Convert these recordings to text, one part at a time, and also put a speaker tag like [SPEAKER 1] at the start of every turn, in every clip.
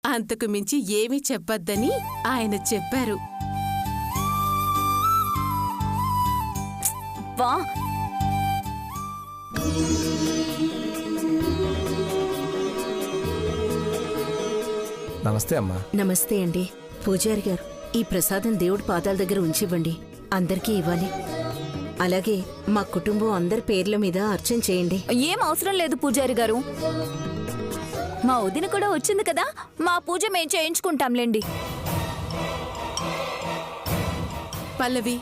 [SPEAKER 1] అంతకు మించి ఏమీ చెప్పొద్దని ఆయన చెప్పారు.
[SPEAKER 2] వా
[SPEAKER 3] నమస్తే అమ్మా.
[SPEAKER 4] నమస్తే అండి. పూజారి గారు, ఈ ప్రసాదం దేవుడి పాదాల దగ్గర ఉంచివ్వండి. అందరికీ ఇవ్వాలి. అలాగే మా కుటుంబం అందరి పేర్ల మీద అర్చన చేయండి.
[SPEAKER 2] ఏం అవసరం లేదు పూజారి గారు. మా వదిన కూడా వచ్చింది కదా, మా పూజ మేం చేయించుకుంటాంలేండి.
[SPEAKER 1] పల్లవి,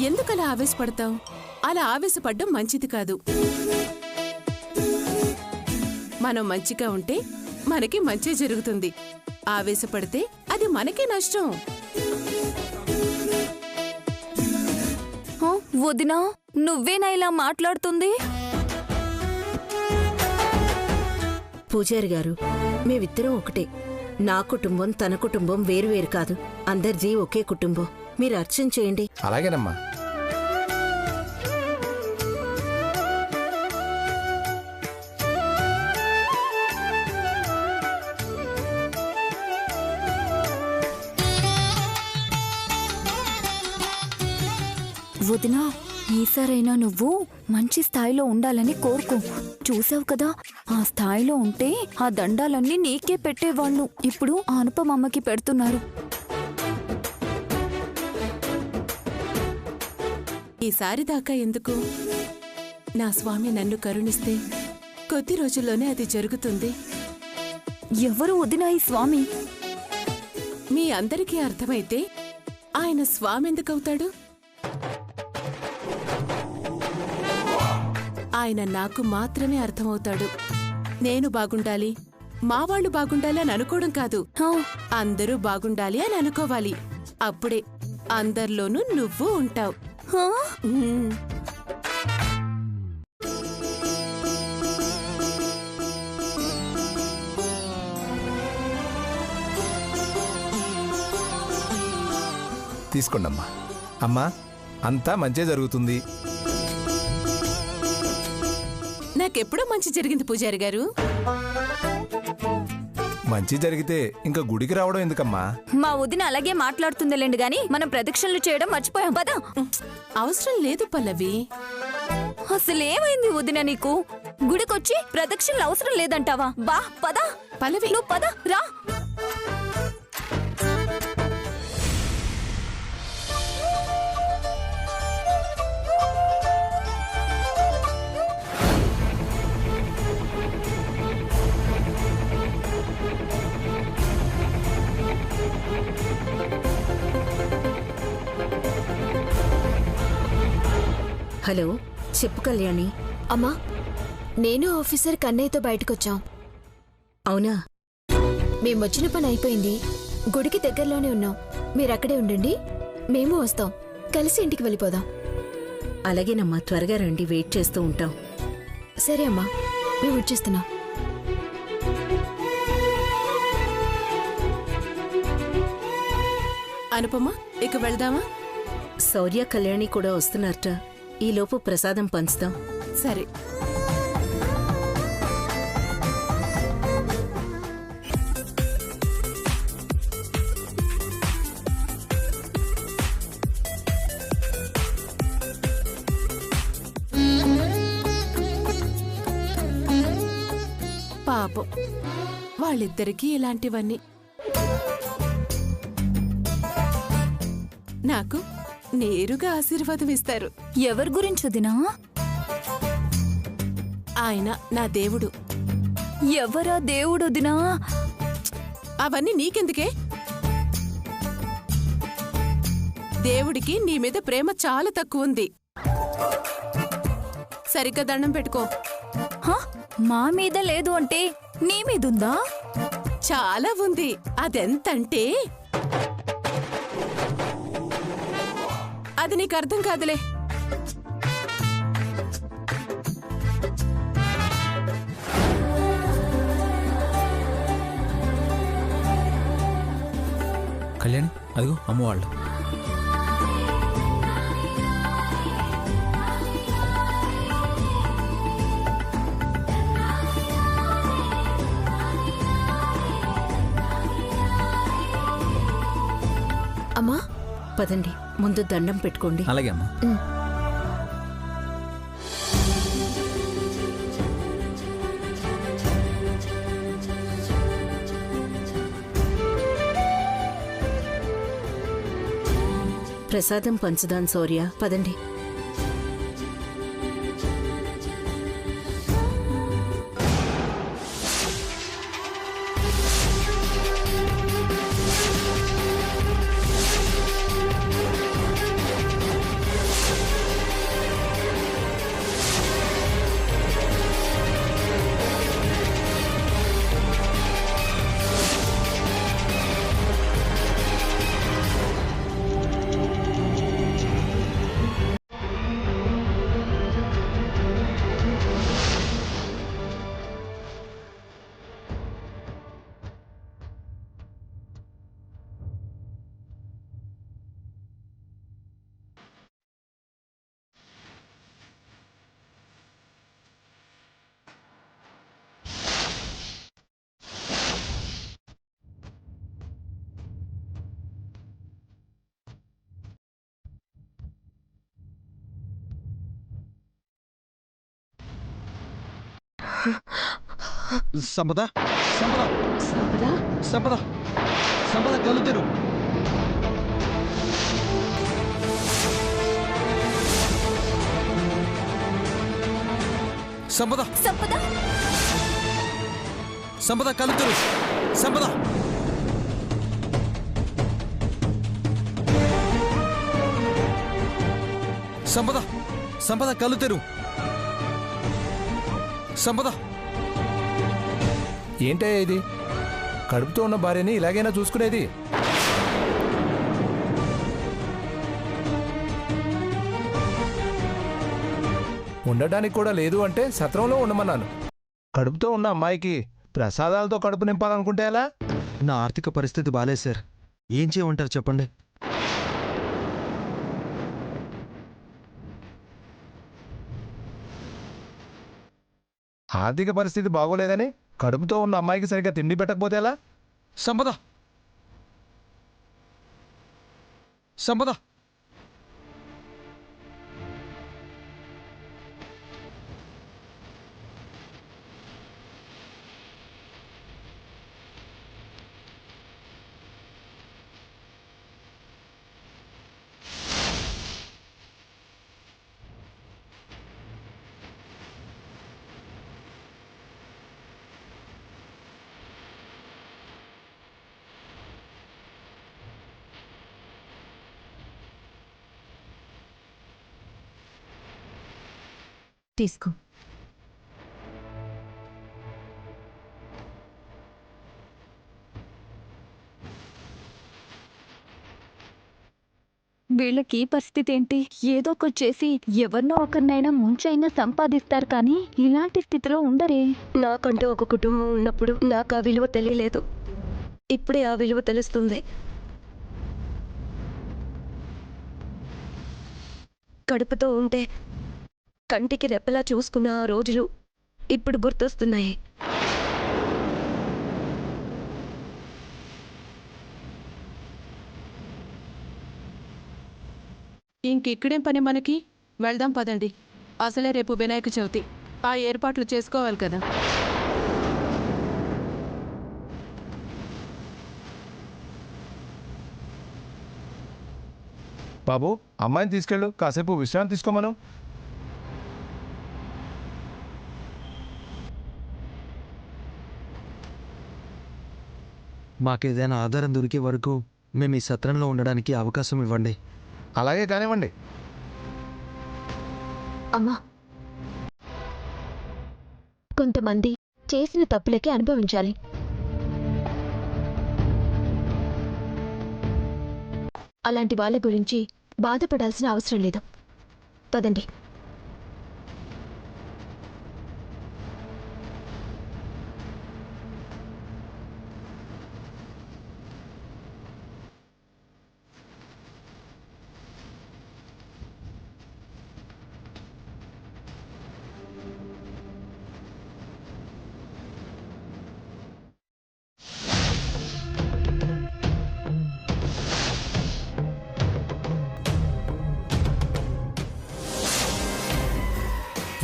[SPEAKER 1] ఎందుకలా ఆవేశపడతావు? అలా ఆవేశపడ్డం మంచిది కాదు. మనం మంచిగా ఉంటే మనకి మంచి జరుగుతుంది. ఆవేశపడితే అది మనకే నష్టం.
[SPEAKER 2] వదినా, నువ్వేనా ఇలా మాట్లాడుతుంది?
[SPEAKER 4] పూజారి గారు, మేమిద్దరం ఒకటే. నా కుటుంబం తన కుటుంబం వేరువేరు కాదు. అందరిది ఒకే కుటుంబం. మీరు అర్చన చేయండి.
[SPEAKER 3] అలాగేనమ్మా.
[SPEAKER 2] వదినా, ఈసారైనా నువ్వు మంచి స్థాయిలో ఉండాలని కోరుకో. చూసావు కదా, ఆ స్థాయిలో ఉంటే ఆ దండాలన్నీ నీకే పెట్టేవాళ్ళు. ఇప్పుడు ఆ అనుపమమ్మకి పెడుతున్నారు.
[SPEAKER 1] ఈసారి దాకా ఎందుకు? నా స్వామి నన్ను కరుణిస్తే కొద్ది రోజుల్లోనే అది జరుగుతుంది.
[SPEAKER 2] ఎవరు వదినా ఈ స్వామి?
[SPEAKER 1] మీ అందరికీ అర్థమైతే ఆయన స్వామి ఎందుకవుతాడు? ఆయన నాకు మాత్రమే అర్థమవుతాడు. నేను బాగుండాలి, మా వాళ్ళు బాగుండాలి అని అనుకోవడం కాదు, అందరూ బాగుండాలి అని అనుకోవాలి. అప్పుడే అందరిలోనూ నువ్వు ఉంటావు.
[SPEAKER 3] తీసుకోండమ్మా. అమ్మా, అంతా మంచే జరుగుతుంది.
[SPEAKER 1] నాకెప్పుడో మంచి జరిగింది పూజారి గారు.
[SPEAKER 3] మంచి జరిగితే ఇంకా గుడికి రావడం ఎందుకమ్మా?
[SPEAKER 2] మా వదిన అలాగే మాట్లాడుతుందిలేండి గాని మనం ప్రదక్షిణలు చేయడం మర్చిపోయాం. పదా.
[SPEAKER 1] అవసరం లేదు పల్లవి.
[SPEAKER 2] అసలేమైంది వదిన నీకు? గుడికొచ్చి ప్రదక్షిణలు అవసరం లేదంటావా? బా పదా.
[SPEAKER 1] పల్లవి,
[SPEAKER 2] నువ్వు పద రా.
[SPEAKER 4] హలో, చెప్పు కళ్యాణి.
[SPEAKER 5] అమ్మా, నేను ఆఫీసర్ కన్నయ్యతో బయటకొచ్చాం.
[SPEAKER 4] అవునా?
[SPEAKER 5] మేమొచ్చిన పని అయిపోయింది. గుడికి దగ్గరలోనే ఉన్నాం. మీరక్కడే ఉండండి, మేము వస్తాం. కలిసి ఇంటికి వెళ్ళిపోదాం.
[SPEAKER 4] అలాగేనమ్మా, త్వరగా రండి. వెయిట్ చేస్తూ ఉంటాం.
[SPEAKER 5] సరే అమ్మా, మేము వచ్చేస్తున్నాం.
[SPEAKER 1] అనుపమ, ఇక వెళ్దామా?
[SPEAKER 4] శౌర్య, కళ్యాణి కూడా వస్తున్నారట. ఈలోపు ప్రసాదం పంచుతాం.
[SPEAKER 1] సరే. పాపం, వాళ్ళిద్దరికీ ఇలాంటివన్నీ. నాకు నేరుగా ఆశీర్వాదం ఇస్తారు.
[SPEAKER 2] ఎవరి గురించి వదినా?
[SPEAKER 1] ఆయన నా దేవుడు.
[SPEAKER 2] ఎవరా దేవుడు వదినా?
[SPEAKER 1] అవన్నీ నీకెందుకే? దేవుడికి నీ మీద ప్రేమ చాలా తక్కువ ఉంది. సరిగ్గా దండం పెట్టుకో.
[SPEAKER 2] మా మీద లేదు అంటే నీ మీదుందా?
[SPEAKER 1] చాలా ఉంది. అదెంతంటే అది నీకు అర్థం కాదులే.
[SPEAKER 6] కళ్యాణి, అదిగో అమ్మవాళ్ళు.
[SPEAKER 5] అమ్మా
[SPEAKER 4] పదండి, ముందు దండం పెట్టుకోండి.
[SPEAKER 6] అలాగే అమ్మా.
[SPEAKER 4] ప్రసాదం పంచుదాం శౌర్య, పదండి.
[SPEAKER 7] సంపద సంపద సంపద సంపద కళ్ళు తెరు. సంపద
[SPEAKER 2] సంపద
[SPEAKER 7] సంపద కళ్ళు తెరు. సంపద సంపద సంపద కళ్ళు తెరు. సంపద
[SPEAKER 3] ఏంటయ్యా ఇది? కడుపుతో ఉన్న భార్యని ఇలాగైనా చూసుకునేది? ఉండడానికి కూడా లేదు అంటే సత్రంలో ఉండమన్నాను. కడుపుతో ఉన్న అమ్మాయికి ప్రసాదాలతో కడుపు నింపాలనుకుంటే ఎలా?
[SPEAKER 7] నా ఆర్థిక పరిస్థితి బాలేదు సార్. ఏం చేయమంటారు చెప్పండి.
[SPEAKER 3] ఆర్థిక పరిస్థితి బాగోలేదని కడుపుతో ఉన్న అమ్మాయికి సరిగ్గా తిండి పెట్టకపోతే ఎలా?
[SPEAKER 7] సంపద సంపద
[SPEAKER 5] తీసుకో.
[SPEAKER 2] వీళ్ళకి పరిస్థితి ఏంటి? ఏదో ఒకటి చేసి ఎవరినో ఒకరినైనా ముంచైనా సంపాదిస్తారు, కానీ ఇలాంటి స్థితిలో ఉండరే.
[SPEAKER 8] నాకంటూ ఒక కుటుంబం ఉన్నప్పుడు నాకు ఆ విలువ తెలియలేదు. ఇప్పుడే ఆ విలువ తెలుస్తుంది. కడుపుతో ఉంటే కంటికి రెప్పలా చూసుకున్న ఆ రోజులు ఇప్పుడు గుర్తొస్తున్నాయి.
[SPEAKER 1] ఇంకిక్కడేం పని మనకి? వెళ్దాం పదండి. అసలే రేపు వినాయక చవితి, ఆ ఏర్పాట్లు చేసుకోవాలి కదా.
[SPEAKER 3] బాబు, అమ్మాయిని తీసుకెళ్ళు, కాసేపు విశ్రాంతి తీసుకోమను.
[SPEAKER 7] మాకేదైనా ఆధారం దొరికే వరకు మేము ఈ సత్రంలో ఉండడానికి అవకాశం ఇవ్వండి.
[SPEAKER 3] అలాగే కానివ్వండి.
[SPEAKER 5] అమ్మా, కొంతమంది చేసిన తప్పులకి అనుభవించాలి. అలాంటి వాళ్ళ గురించి బాధపడాల్సిన అవసరం లేదు. పదండి.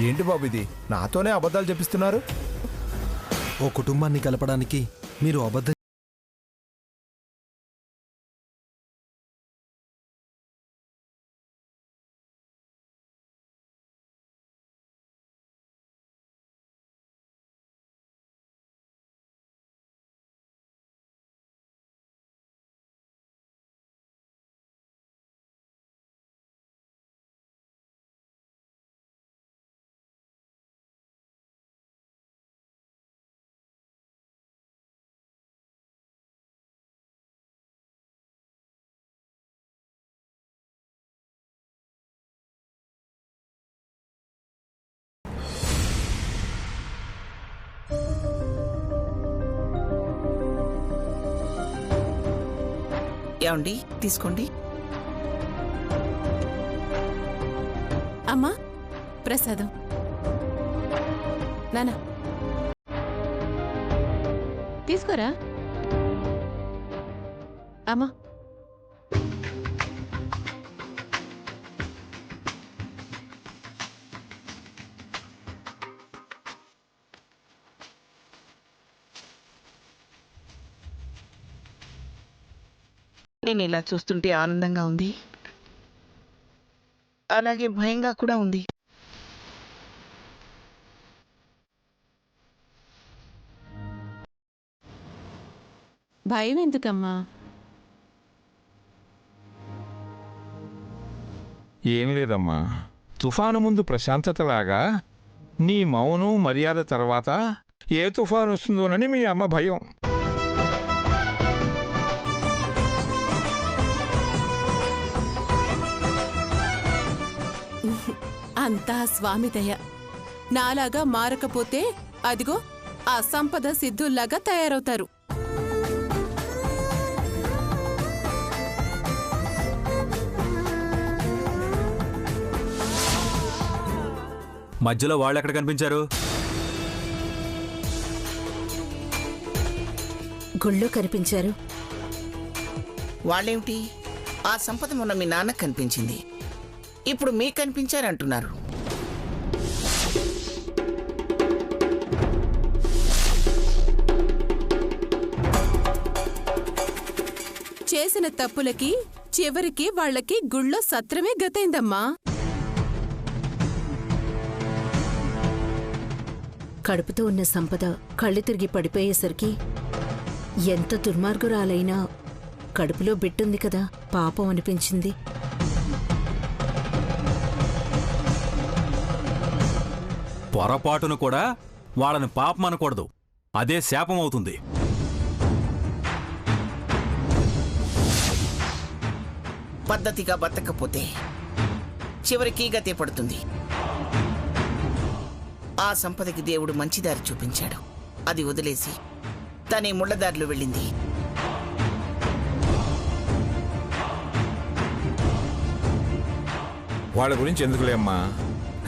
[SPEAKER 3] ఏంటి బాబు ఇది? నాతోనే అబద్ధాలు చెప్పిస్తున్నారు.
[SPEAKER 7] ఓ కుటుంబాన్ని కలపడానికి మీరు అబద్ధం
[SPEAKER 9] ఏమండి, తీసుకోండి.
[SPEAKER 1] అమ్మా ప్రసాదం. నానా తీసుకోరా అమ్మా.
[SPEAKER 9] నేను ఇలా చూస్తుంటే ఆనందంగా ఉంది, అలాగే భయంగా కూడా ఉంది.
[SPEAKER 1] భయం ఎందుకమ్మా?
[SPEAKER 10] ఏం లేదమ్మా, తుఫాను ముందు ప్రశాంతతలాగా నీ మౌనం మర్యాద తర్వాత ఏ తుఫాను వస్తుందోనని మీ అమ్మ భయం.
[SPEAKER 1] అంతా స్వామి దయ. నాలాగా మారకపోతే అదిగో ఆ సంపద సిద్ధుల్లాగా తయారవుతారు.
[SPEAKER 6] మధ్యలో వాళ్ళు ఎక్కడ కనిపించారు?
[SPEAKER 4] గుళ్ళో కనిపించారు.
[SPEAKER 9] వాళ్ళేమిటి, ఆ సంపద మొన్న మీ నాన్నకు కనిపించింది, ఇప్పుడు మీకు కనిపించారంటున్నారు.
[SPEAKER 1] చేసిన తప్పులకి చివరికి వాళ్ళకి గుళ్ళో సత్రమే గతైందమ్మా.
[SPEAKER 4] కడుపుతో ఉన్న సంపద కళ్ళు తిరిగి పడిపోయేసరికి ఎంత దుర్మార్గురాలైనా కడుపులో బిడ్డుంది కదా, పాపం అనిపించింది.
[SPEAKER 6] పొరపాటును కూడా వాళ్ళని పాపం అనకూడదు, అదే శాపం అవుతుంది.
[SPEAKER 9] పద్ధతిగా బతకపోతే చివరికి గతే పడుతుంది. ఆ సంపదకి దేవుడు మంచి దారి చూపించాడు, అది వదిలేసి తనే ముళ్ళదారిలో వెళ్ళింది.
[SPEAKER 10] వాళ్ళ గురించి ఎందుకులేమ్మా,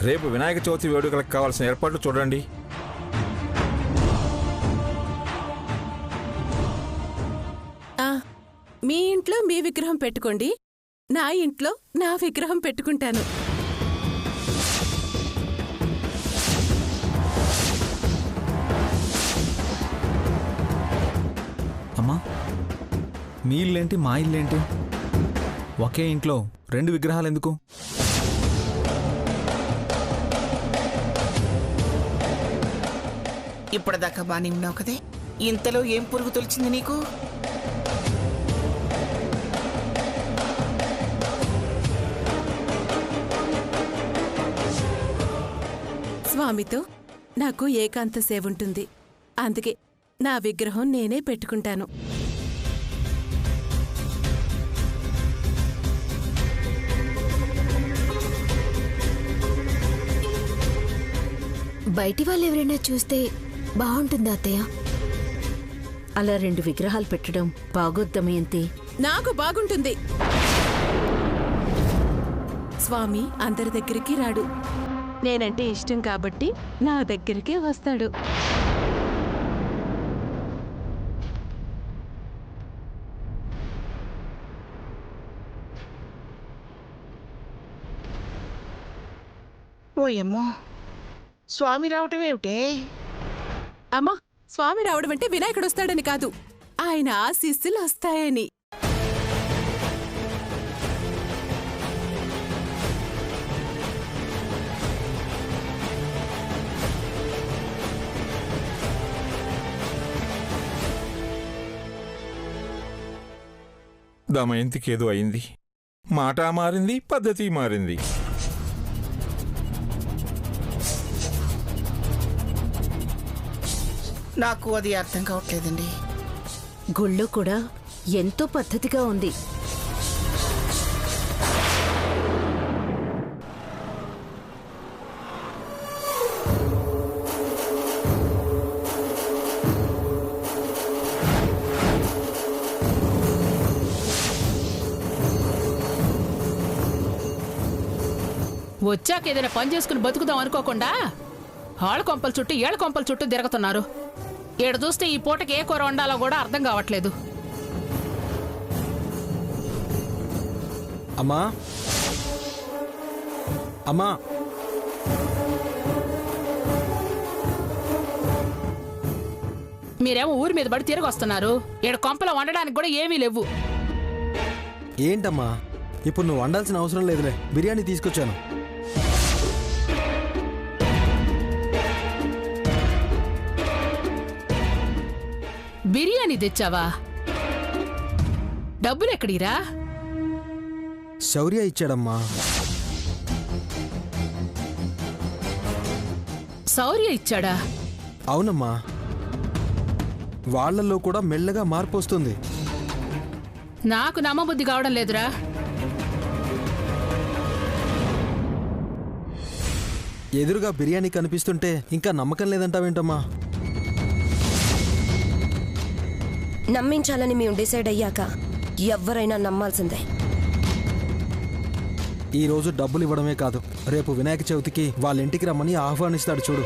[SPEAKER 10] రేపు వినాయక చవితి వేడుకలకు కావాల్సిన ఏర్పాట్లు చూడండి.
[SPEAKER 1] మీ ఇంట్లో మీ విగ్రహం పెట్టుకోండి, నా ఇంట్లో నా విగ్రహం పెట్టుకుంటాను.
[SPEAKER 6] అమ్మా, మీ ఇల్లేంటి మా ఇల్లేంటి? ఒకే ఇంట్లో రెండు విగ్రహాలు ఎందుకు?
[SPEAKER 9] ఇప్పటిదాకా బానే ఉన్నావు కదే, ఇంతలో ఏం పురుగు తొలిచింది నీకు?
[SPEAKER 1] స్వామితో నాకు ఏకాంత సేవ ఉంటుంది, అందుకే నా విగ్రహం నేనే పెట్టుకుంటాను.
[SPEAKER 5] బయటి వాళ్ళు ఎవరైనా చూస్తే బాగుంటుందా అత్తయ్య?
[SPEAKER 4] అలా రెండు విగ్రహాలు పెట్టడం బాగోద్దమయంతి.
[SPEAKER 1] నాకు బాగుంటుంది. స్వామి అందరి దగ్గరికి రాడు, నేనంటే ఇష్టం కాబట్టి నా దగ్గరికే వస్తాడు.
[SPEAKER 9] ఓయమ్మో, స్వామి రావటం ఏమిటే?
[SPEAKER 1] అమ్మా, స్వామి రావడం అంటే వినాయకుడు వస్తాడని కాదు, ఆయన ఆశీస్సులు వస్తాయని.
[SPEAKER 10] దమయంతికేదో అయింది. మాట మారింది, పద్ధతి మారింది.
[SPEAKER 9] నాకు అది అర్థం కావట్లేదండి.
[SPEAKER 4] గుళ్ళో కూడా ఎంతో పద్ధతిగా ఉంది.
[SPEAKER 11] వచ్చాక ఏదైనా పని చేసుకుని బతుకుదాం అనుకోకుండా ఆళ్ళ కొంపల చుట్టూ ఏళ్ళ కొంపల చుట్టూ తిరుగుతున్నారు. ఈడ చూస్తే ఈ పూటకి ఏ కూర వండాలో కూడా అర్థం కావట్లేదు.
[SPEAKER 6] అమ్మా అమ్మా,
[SPEAKER 11] మీరేమో ఊరి మీద పడి తిరిగి వస్తున్నారు. ఈడ కొంపలో వండడానికి కూడా ఏమీ లేవు.
[SPEAKER 7] ఏంటమ్మా, ఇప్పుడు నువ్వు వండాల్సిన అవసరం లేదులే, బిర్యానీ తీసుకొచ్చాను.
[SPEAKER 11] బిర్యానీ తెచ్చావా? డబ్బులు ఎక్కడిరా?
[SPEAKER 7] శౌర్య ఇచ్చాడమ్మా.
[SPEAKER 11] శౌర్య ఇచ్చాడా?
[SPEAKER 7] అవునమ్మా, వాళ్లలో కూడా మెల్లగా మార్పు వస్తుంది.
[SPEAKER 11] నాకు నమ్మబుద్ధి కావడం లేదురా.
[SPEAKER 7] ఎదురుగా బిర్యానీ కనిపిస్తుంటే ఇంకా నమ్మకం లేదంటావేంటమ్మా?
[SPEAKER 8] నమ్మించాలని మేము డిసైడ్ అయ్యాక ఎవరైనా నమ్మాల్సిందే.
[SPEAKER 7] ఈరోజు డబ్బులు ఇవ్వడమే కాదు, రేపు వినాయక చవితికి వాళ్ళ ఇంటికి రమ్మని ఆహ్వానిస్తాడు చూడు.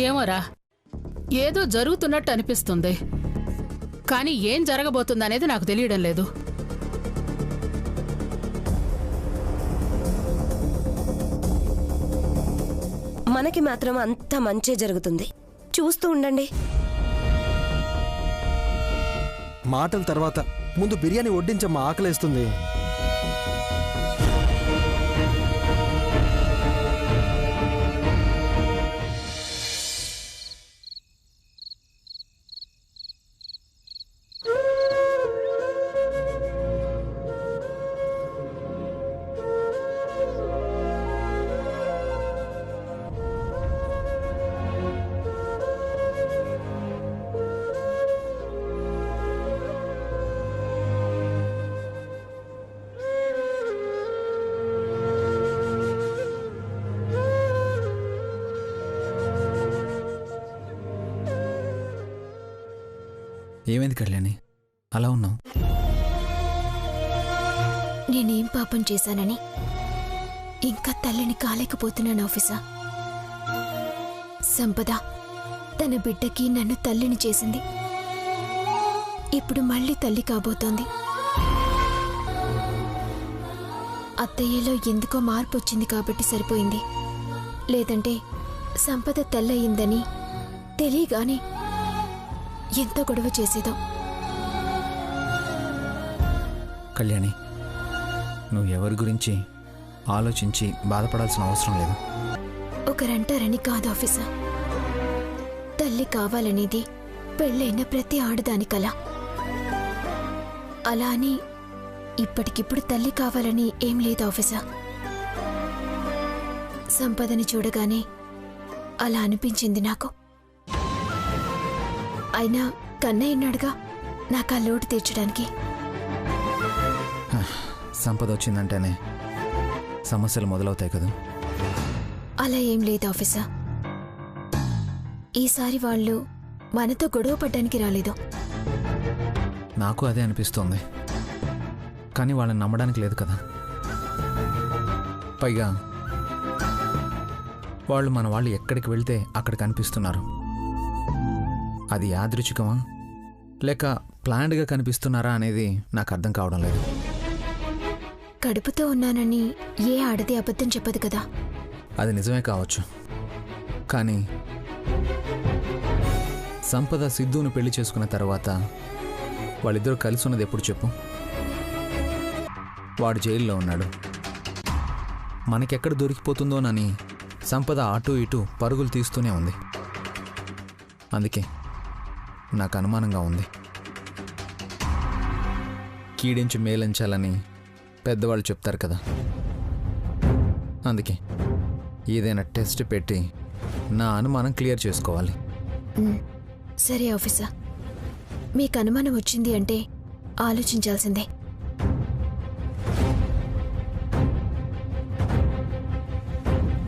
[SPEAKER 11] ఏమోరా, ఏదో జరుగుతున్నట్టు అనిపిస్తుంది, కానీ ఏం జరగబోతుందనేది నాకు తెలియడం లేదు.
[SPEAKER 8] మనకి మాత్రం అంత మంచే జరుగుతుంది, చూస్తూ ఉండండి.
[SPEAKER 7] మాటల తర్వాత ముందు బిర్యానీ వడ్డించమ్మా, ఆకలేస్తుంది.
[SPEAKER 6] ఏమైంది కళ్యాణి, అలా ఉన్నావు?
[SPEAKER 5] నేనేం పాపం చేశానని ఇంకా తల్లిని కాలేకపోతున్నాను ఆఫీసర్. సంపద తన బిడ్డకి నన్ను తల్లిని చేసింది, ఇప్పుడు మళ్ళీ తల్లి కాబోతోంది. అత్తయ్యలో ఎందుకో మార్పు వచ్చింది కాబట్టి సరిపోయింది, లేదంటే సంపద తెల్లయిందని తెలియగానే ఎంత గొడవ చేసేదో.
[SPEAKER 6] కళ్యాణి, నువ్వు ఎవరి గురించి ఆలోచించి బాధపడాల్సిన అవసరం లేదు.
[SPEAKER 5] ఒకరంటారని కాదు ఆఫీసర్, తల్లి కావాలనేది పెళ్ళైన ప్రతి ఆడదాని కల. అలా అని ఇప్పటికిప్పుడు తల్లి కావాలని ఏం లేదు ఆఫీసర్. సంపదని చూడగానే అలా అనిపించింది నాకు. అయినా కన్నయ్య ఉన్నాడుగా నాకు ఆ లోటు తీర్చడానికి.
[SPEAKER 6] సంపద వచ్చిందంటేనే సమస్యలు మొదలవుతాయి కదా.
[SPEAKER 5] అలా ఏం లేదు ఆఫీసర్, ఈసారి వాళ్ళు మనతో గొడవ పడ్డానికి రాలేదు.
[SPEAKER 6] నాకు అదే అనిపిస్తోంది, కానీ వాళ్ళని నమ్మడానికి లేదు కదా. పైగా వాళ్ళు మన వాళ్ళు ఎక్కడికి వెళ్తే అక్కడ కనిపిస్తున్నారు. అది యాదృచ్ఛికమా లేక ప్లాన్డ్గా కనిపిస్తున్నారా అనేది నాకు అర్థం కావడం లేదు.
[SPEAKER 5] కడుపుతో ఉన్నానని ఏ ఆడది అబద్ధం చెప్పదు కదా.
[SPEAKER 6] అది నిజమే కావచ్చు, కానీ సంపద సిద్ధును పెళ్లి చేసుకున్న తర్వాత వాళ్ళిద్దరూ కలిసి ఉన్నది ఎప్పుడు చెప్పు? వాడు జైల్లో ఉన్నాడు. మనకెక్కడ దొరికిపోతుందోనని సంపద అటు ఇటు పరుగులు తీస్తూనే ఉంది. అందుకే నాకు అనుమానంగా ఉంది. కీడించి మేలించాలని పెద్దవాళ్ళు చెప్తారు కదా, అందుకే ఏదైనా టెస్ట్ పెట్టి నా అనుమానం క్లియర్ చేసుకోవాలి.
[SPEAKER 5] సరే ఆఫీసర్, మీకు అనుమానం వచ్చింది అంటే ఆలోచించాల్సిందే.